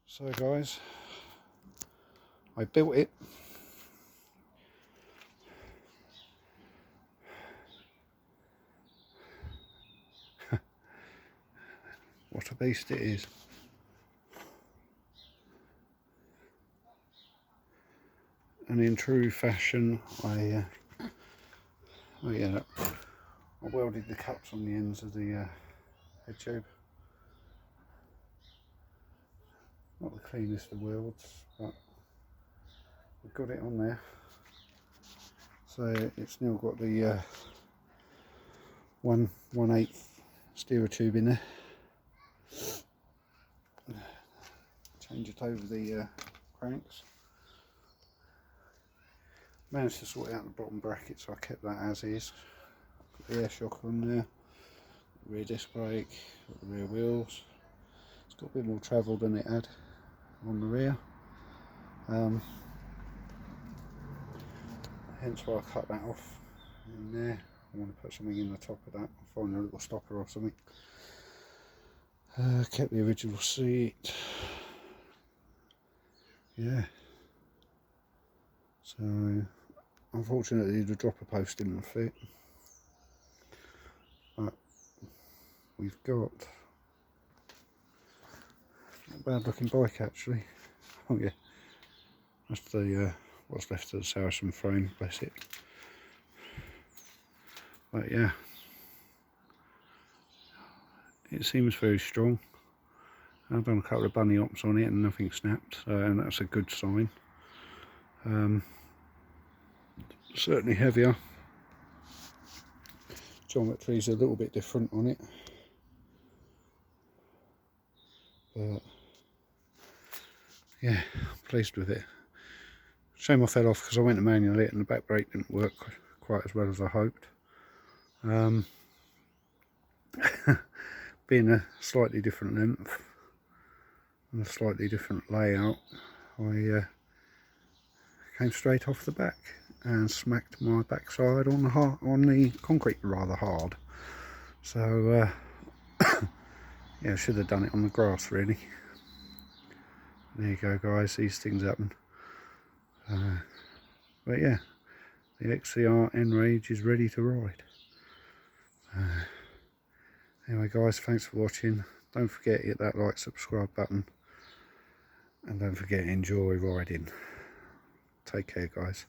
So guys, I built it. What a beast it is. And in true fashion, I welded the cups on the ends of the head tube. Not the cleanest of welds, but we've got it on there. So it's now got the 1/8 steerer tube in there. Change it over the cranks. Managed to sort out the bottom bracket, so I kept that as is. Got the air shock on there, rear disc brake, got the rear wheels. It's got a bit more travel than it had on the rear. Hence why I cut that off in there. I want to put something in the top of that. I'll find a little stopper or something. Kept the original seat. Yeah. So unfortunately the dropper post didn't fit. But we've got not a bad looking bike actually. Oh yeah. That's the what's left of the Saracen frame, bless it. But yeah, it seems very strong. I've done a couple of bunny hops on it and nothing snapped, and that's a good sign. Certainly heavier. Geometry's a little bit different on it, but yeah, I'm pleased with it. Shame I fell off because I went to manual it and the back brake didn't work quite as well as I hoped. Being a slightly different length and a slightly different layout, I came straight off the back and smacked my backside on the concrete rather hard. So yeah, I should have done it on the grass really. There you go guys, these things happen. But yeah, the XCR Enrage is ready to ride. Anyway guys, thanks for watching. Don't forget to hit that like, subscribe button, and don't forget to enjoy riding. Take care guys.